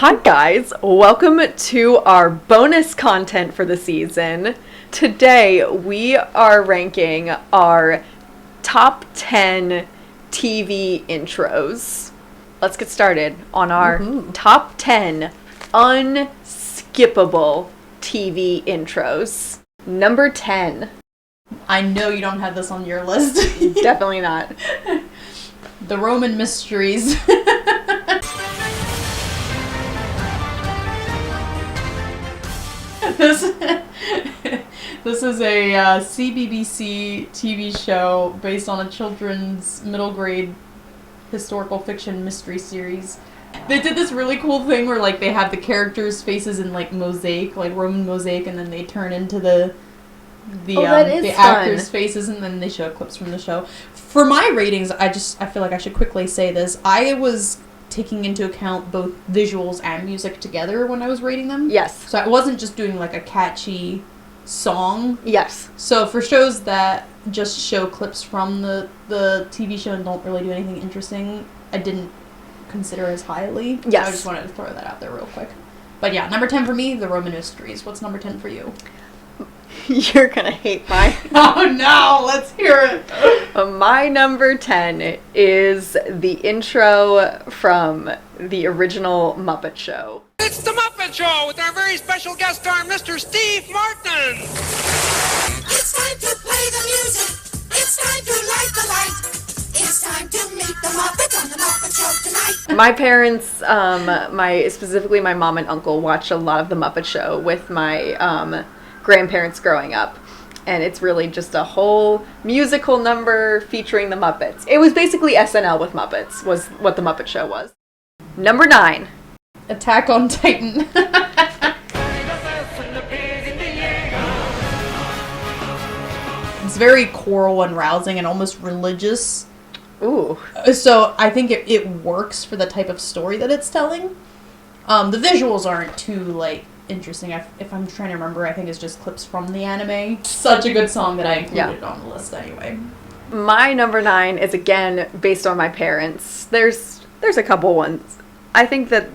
Hi guys, welcome to our bonus content for the season. Today we are ranking our top 10 TV intros. Let's get started on our top 10 unskippable TV intros. Number 10. I know you don't have this on your list. Definitely not. The Roman Mysteries. This is a CBBC TV show based on a children's middle grade historical fiction mystery series. They did this really cool thing where like they have the characters' faces in like mosaic, like Roman mosaic, and then they turn into the actors' faces, and then they show clips from the show. For my ratings, I feel like I should quickly say this. I was taking into account both visuals and music together when I was rating them. Yes. So I wasn't just doing like a catchy song. Yes. So for shows that just show clips from the TV show and don't really do anything interesting, I didn't consider as highly. Yes. So I just wanted to throw that out there real quick. But yeah, number 10 for me, The Roman Mysteries. What's number 10 for you? You're gonna hate mine. Oh no, let's hear it. My number 10 is the intro from the original Muppet Show. It's the Muppet Show with our very special guest star, Mr. Steve Martin. It's time to play the music. It's time to light the light. It's time to meet the Muppets on the Muppet Show tonight. My parents, specifically my mom and uncle, watched a lot of the Muppet Show with my grandparents growing up. And it's really just a whole musical number featuring the Muppets. It was basically SNL with Muppets, was what the Muppet Show was. Number 9. Attack on Titan. It's very choral and rousing and almost religious. Ooh. So I think it works for the type of story that it's telling. The visuals aren't too, like, interesting. If I'm trying to remember, I think it's just clips from the anime. Such a good song that I included on the list anyway. My number 9 is again based on my parents. There's a couple ones. I think that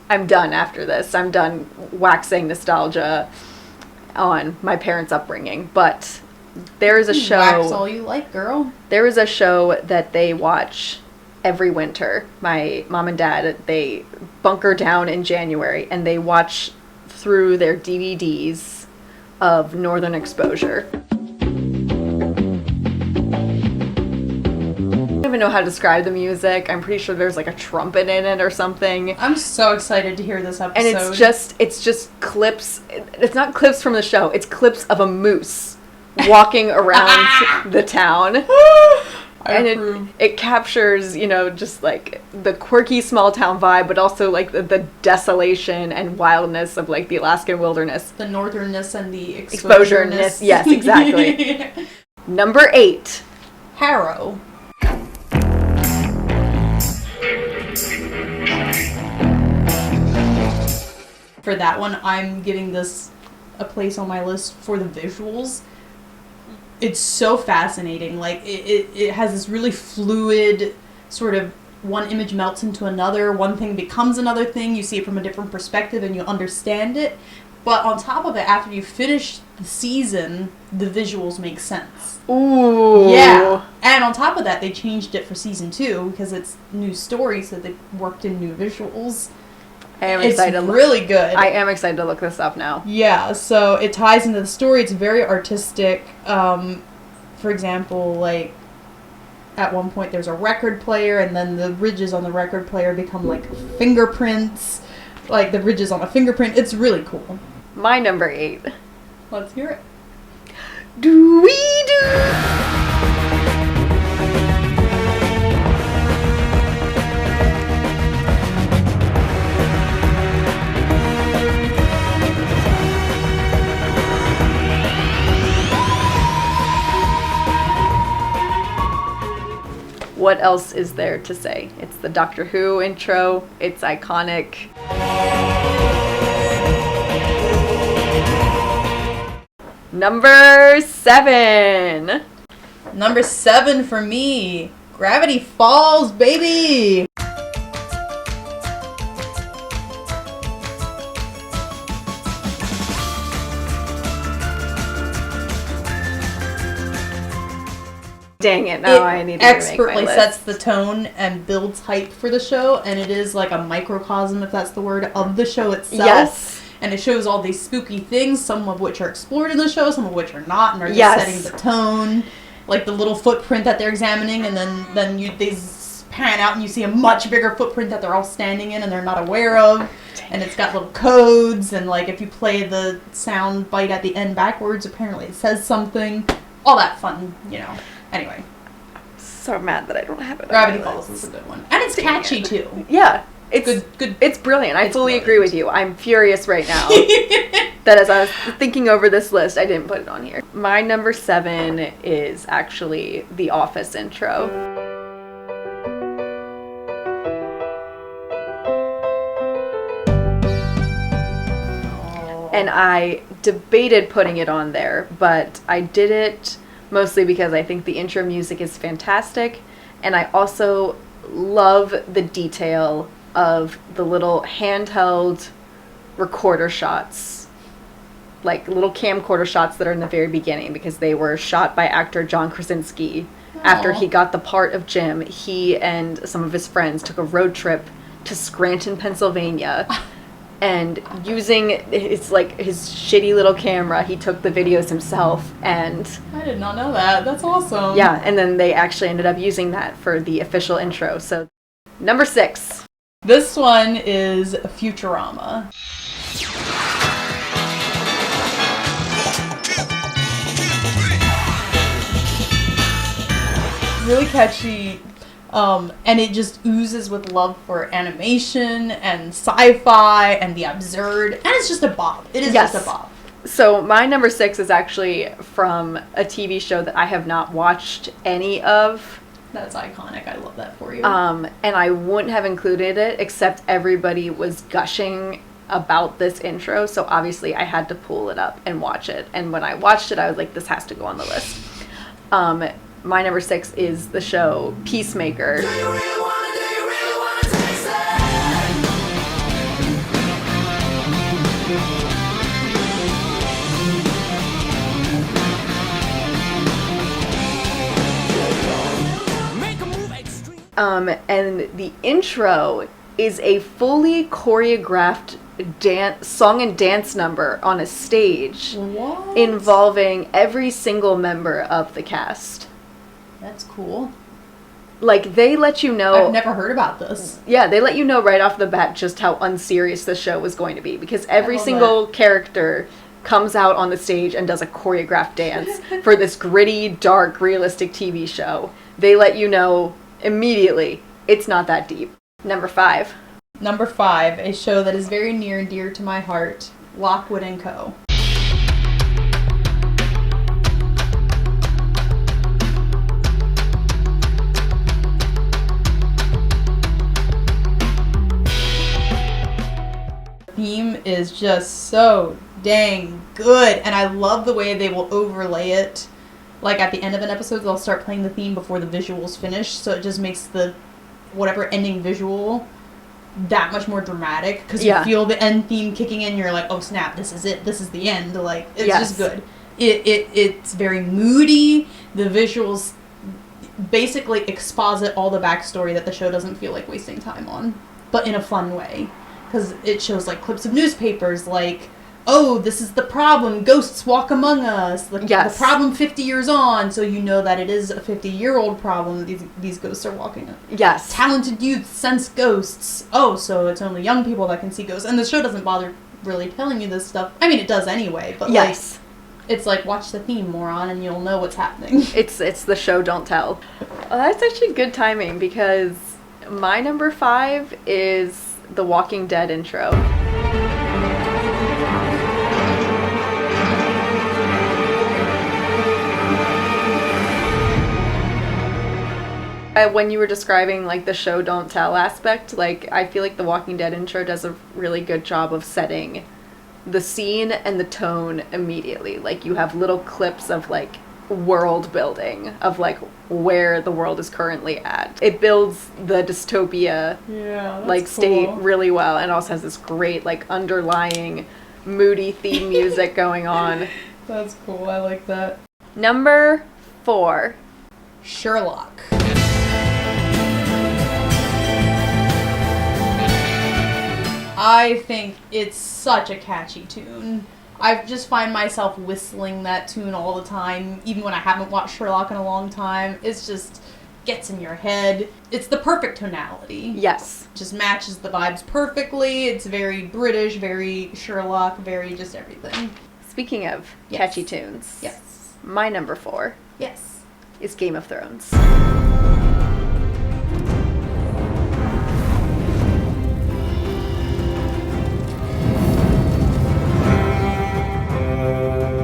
I'm done after this. I'm done waxing nostalgia on my parents' upbringing. But there is a show. Wax all you like, girl. There is a show that they watch every winter. My mom and dad, they bunker down in January and they watch through their DVDs of Northern Exposure. I don't even know how to describe the music. I'm pretty sure there's like a trumpet in it or something. I'm so excited to hear this episode. And it's just clips. It's not clips from the show. It's clips of a moose walking around the town. And it captures, just like the quirky small town vibe, but also like the desolation and wildness of like the Alaskan wilderness. The northernness and the exposureness. Yes, exactly. Number 8. Harrow. For that one, I'm giving this a place on my list for the visuals. It's so fascinating. Like, it has this really fluid sort of one image melts into another, one thing becomes another thing, you see it from a different perspective and you understand it. But on top of it, after you finish the season, the visuals make sense. Ooh. Yeah. And on top of that, they changed it for season 2 because it's new story, so they worked in new visuals. I am excited. It's really good. I am excited to look this up now. Yeah, so it ties into the story. It's very artistic. For example, like, at one point there's a record player, and then the ridges on the record player become, like, fingerprints. Like, the ridges on a fingerprint. It's really cool. My number 8. Let's hear it. Doo-wee-doo! What else is there to say? It's the Doctor Who intro. It's iconic. Number 7. Number 7 for me. Gravity Falls, baby! Dang it! Now I need to expertly remake my sets list. the tone and builds hype for the show, and it is like a microcosm, if that's the word, of the show itself. Yes. And it shows all these spooky things, some of which are explored in the show, some of which are not, and are just Yes. setting the tone. Like the little footprint that they're examining, and then they pan out and you see a much bigger footprint that they're all standing in and they're not aware of. And it's got little codes, and like if you play the sound bite at the end backwards, apparently it says something. All that fun, you know. Anyway, So mad that I don't have it. on Gravity my Falls list. is a good one. And it's catchy too. Yeah, it's Good. It's brilliant. I It's fully brilliant. agree with you. I'm furious right now that as I was thinking over this list, I didn't put it on here. My number 7 is actually the Office intro. And I debated putting it on there, but I did it mostly because I think the intro music is fantastic, and I also love the detail of the little handheld recorder shots, like little camcorder shots that are in the very beginning, because they were shot by actor John Krasinski. After Aw. he got the part of Jim, he and some of his friends took a road trip to Scranton, Pennsylvania. And using his shitty little camera, he took the videos himself, and I did not know that. That's awesome. yeah, and then they actually ended up using that for the official intro. So, number 6. This one is Futurama. Really catchy, and it just oozes with love for animation and sci-fi and the absurd, and it's just a bop. It is Yes. just a bop. So my number 6 is actually from a TV show that I have not watched any of. That's iconic. I love that for you. And I wouldn't have included it except everybody was gushing about this intro, so obviously I had to pull it up and watch it. And when I watched it, I was like, this has to go on the list. My number 6 is the show Peacemaker. And the intro is a fully choreographed song and dance number on a stage What? involving every single member of the cast. That's cool. Like, they let you know... I've never heard about this. Yeah, they let you know right off the bat just how unserious the show was going to be, because every love single character comes out on the stage and does a choreographed dance for this gritty, dark, realistic TV show. They let you know immediately it's not that deep. Number 5. Number 5, a show that is very near and dear to my heart, Lockwood & Co. Theme is just so dang good, and I love the way they will overlay it. Like at the end of an episode, they'll start playing the theme before the visuals finish, so it just makes the whatever ending visual that much more dramatic, because Yeah. you feel the end theme kicking in. You're like, oh snap, this is it, this is the end. Like, it's Yes. just good. It's very moody. The visuals basically exposit all the backstory that the show doesn't feel like wasting time on, but in a fun way, because it shows like clips of newspapers, like, oh, this is the problem, ghosts walk among us, like Yes. the problem 50 years on, so you know that it is a 50-year-old problem. These ghosts are walking. Yes. Talented youth sense ghosts. Oh, so it's only young people that can see ghosts. And the show doesn't bother really telling you this stuff. I mean, it does anyway, but Yes. like, it's like, watch the theme, moron, and you'll know what's happening. It's the show don't tell. Well, that's actually good timing, because my number 5 is the Walking Dead intro. When you were describing like the show don't tell aspect, like I feel like the Walking Dead intro does a really good job of setting the scene and the tone immediately. Like you have little clips of like world building of like where the world is currently at. It builds the dystopia Yeah, like state really well, and also has this great like underlying moody theme music going on. That's cool. I like that. Number 4, Sherlock. I think it's such a catchy tune. I just find myself whistling that tune all the time, even when I haven't watched Sherlock in a long time. It's just gets in your head. It's the perfect tonality. Yes. Just matches the vibes perfectly. It's very British, very Sherlock, very just everything. Speaking of Yes. catchy tunes, Yes. my number 4 Yes. is Game of Thrones.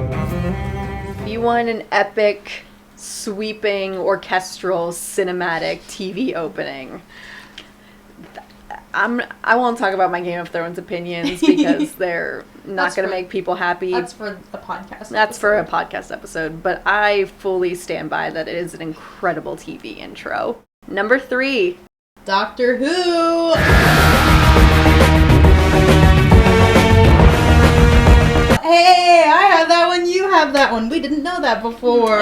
If you want an epic, sweeping, orchestral, cinematic TV opening, I won't talk about my Game of Thrones opinions because they're not That's going to for- make people happy. That's for a podcast. That's for a episode. podcast episode, but I fully stand by that it is an incredible TV intro. Number 3. Doctor Who. Hey, I have that one. You have that one. We didn't know that before.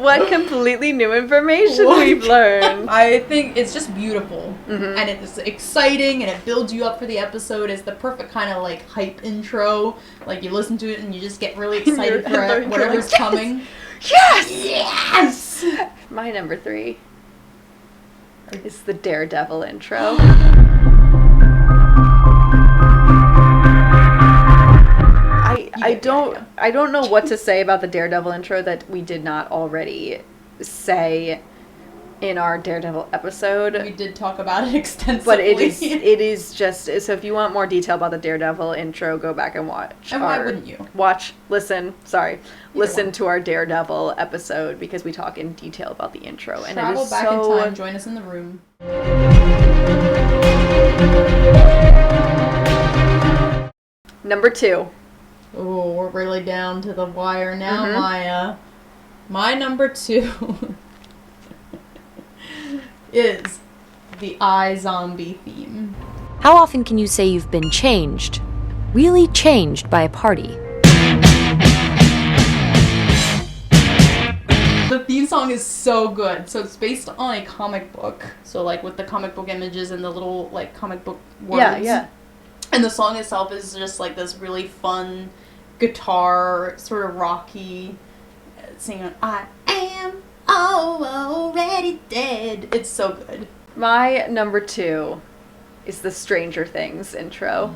What completely new information What? we've learned. I think it's just beautiful, Mhm. and it's exciting, and it builds you up for the episode. It's the perfect kind of like hype intro. Like you listen to it and you just get really excited You're for like, whatever's yes! coming. Yes! Yes. My number 3 is the Daredevil intro. I don't know what to say about the Daredevil intro that we did not already say in our Daredevil episode. We did talk about it extensively. But it is just, so if you want more detail about the Daredevil intro, go back and watch. And why wouldn't you? Listen to our Daredevil episode because we talk in detail about the intro. And Travel it is back so, in time. Join us in the room. Number 2. Oh, we're really down to the wire now, Mhm. Maya. My number 2 is the iZombie theme. How often can you say you've been changed? Really changed by a party? The theme song is so good. So it's based on a comic book. So like with the comic book images and the little like comic book words. Yeah. And the song itself is just like this really fun guitar, sort of rocky, singing, I am already dead. It's so good. My number 2 is the Stranger Things intro.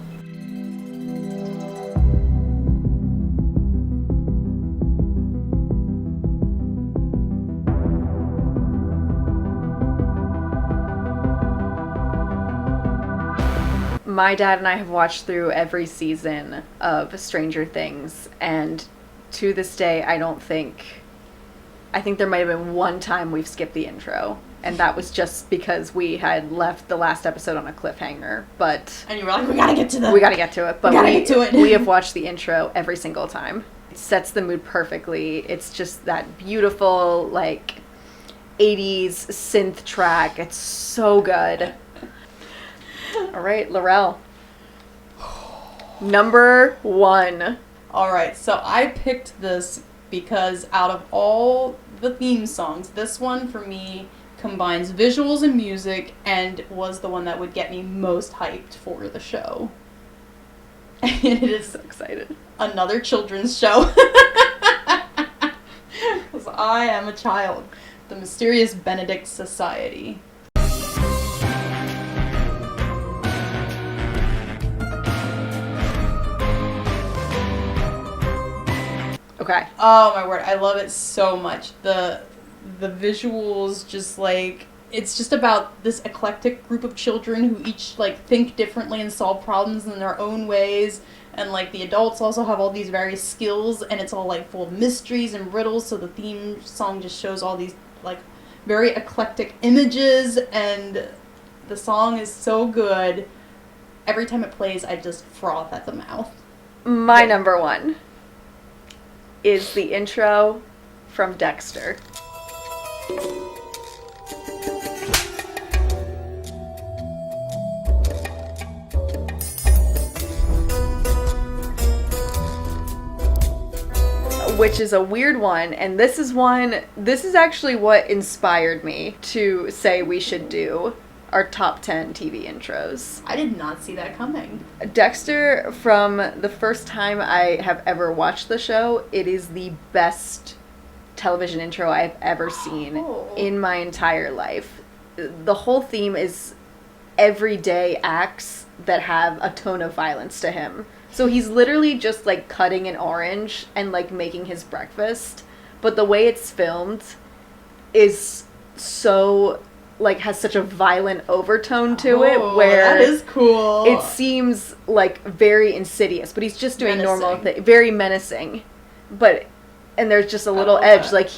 My dad and I have watched through every season of Stranger Things, and to this day, I think there might have been one time we've skipped the intro, and that was just because we had left the last episode on a cliffhanger, but And you were like, we gotta get to the... we gotta get to it. But gotta get to it. We have watched the intro every single time. It sets the mood perfectly. It's just that beautiful, like, 80s synth track. It's so good. All right, Laurel. Number 1. Alright, so I picked this because out of all the theme songs, this one for me combines visuals and music and was the one that would get me most hyped for the show. And it is So excited. another children's show. Because I am a child. The Mysterious Benedict Society. Okay. Oh my word, I love it so much. The visuals just like it's just about this eclectic group of children who each like think differently and solve problems in their own ways, and like the adults also have all these various skills, and it's all like full of mysteries and riddles, so the theme song just shows all these like very eclectic images, and the song is so good. Every time it plays, I just froth at the mouth. My number 1 is the intro from Dexter. which is a weird one, and this is actually what inspired me to say we should do our top 10 TV intros. I did not see that coming. Dexter, from the first time I have ever watched the show, it is the best television intro I've ever seen in my entire life. The whole theme is everyday acts that have a tone of violence to him. So he's literally just like cutting an orange and like making his breakfast, but the way it's filmed is so like has such a violent overtone to it where that is cool. It seems like very insidious, but he's just doing normal things, very menacing. But and there's just a little edge, like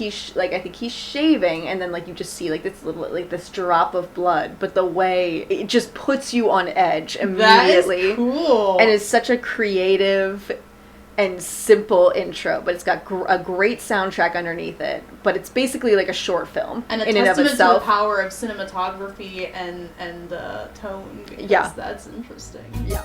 I think he's shaving, and then like you just see like this little like this drop of blood, but the way it just puts you on edge immediately. That is cool. And it's such a creative and simple intro, but it's got a great soundtrack underneath it. But it's basically like a short film and a in and of testament itself. to the power of cinematography and tone. Yeah, that's interesting. Yeah.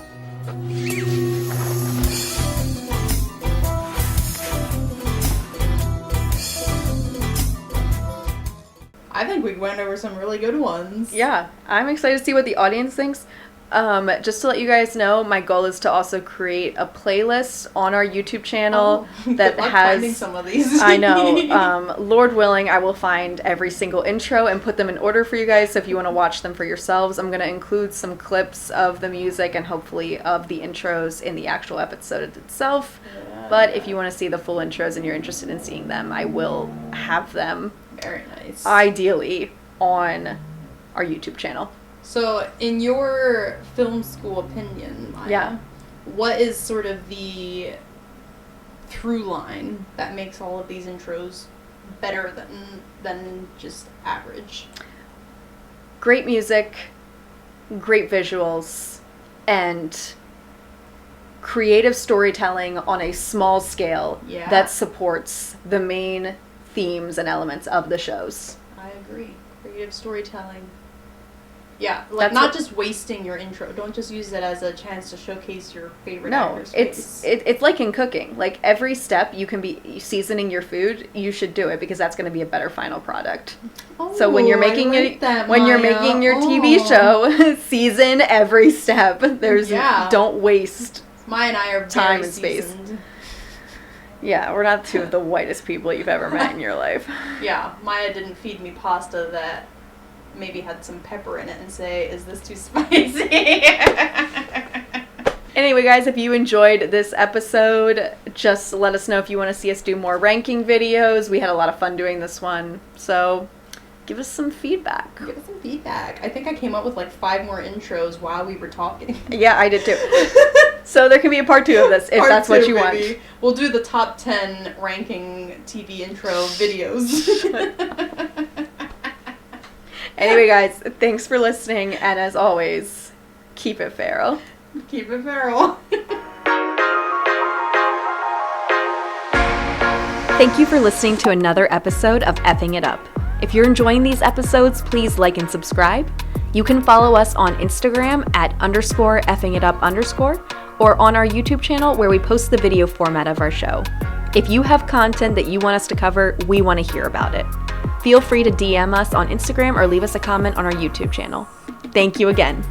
I think we went over some really good ones. Yeah, I'm excited to see what the audience thinks. Just to let you guys know, my goal is to also create a playlist on our YouTube channel that has finding some of these. I know. Lord willing, I will find every single intro and put them in order for you guys. So if you want to watch them for yourselves, I'm going to include some clips of the music and hopefully of the intros in the actual episode itself. Yeah. But if you want to see the full intros and you're interested in seeing them, I will have them. Very nice. Ideally on our YouTube channel. So, in your film school opinion, Maya, what is sort of the through line that makes all of these intros better than just average? Great music, great visuals, and creative storytelling on a small scale that supports the main themes and elements of the shows. I agree. Creative storytelling. Yeah, like that's not just wasting your intro. Don't just use it as a chance to showcase your favorite actor's face. It's like in cooking. Like every step you can be seasoning your food, you should do it because that's going to be a better final product. Oh, so when you're making you're making your TV show, season every step. Don't waste Maya and I are time and space. Yeah, we're not two of the whitest people you've ever met in your life. Yeah, Maya didn't feed me pasta that maybe had some pepper in it and say, is this too spicy? Anyway, guys, if you enjoyed this episode, just let us know if you want to see us do more ranking videos. We had a lot of fun doing this one, so give us some feedback. Give us some feedback. I think I came up with like 5 more intros while we were talking. Yeah, I did too. So there can be a part 2 of this if that's what you want. We'll do the top 10 ranking TV intro videos. Anyway, guys, thanks for listening, and as always, keep it feral. Keep it feral. Thank you for listening to another episode of Effing It Up. If you're enjoying these episodes, please like and subscribe. You can follow us on Instagram at _effingitup_ or on our YouTube channel where we post the video format of our show. If you have content that you want us to cover, we want to hear about it. Feel free to DM us on Instagram or leave us a comment on our YouTube channel. Thank you again.